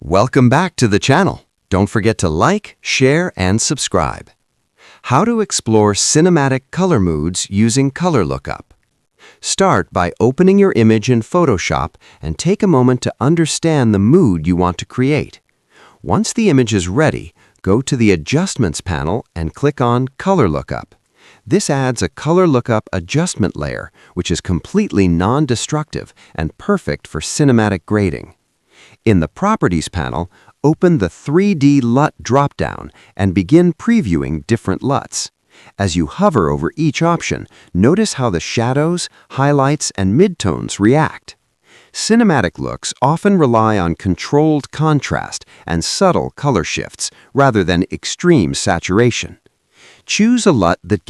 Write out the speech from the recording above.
Welcome back to the channel. Don't forget to like, share, and subscribe. How to explore cinematic color moods using Color Lookup. Start by opening your image in Photoshop and take a moment to understand the mood you want to create. Once the image is ready, go to the Adjustments panel and click on Color Lookup. This adds a Color Lookup adjustment layer, which is completely non-destructive and perfect for cinematic grading. In the Properties panel, open the 3D LUT dropdown and begin previewing different LUTs. As you hover over each option, notice how the shadows, highlights, and midtones react. Cinematic looks often rely on controlled contrast and subtle color shifts rather than extreme saturation. Choose a LUT that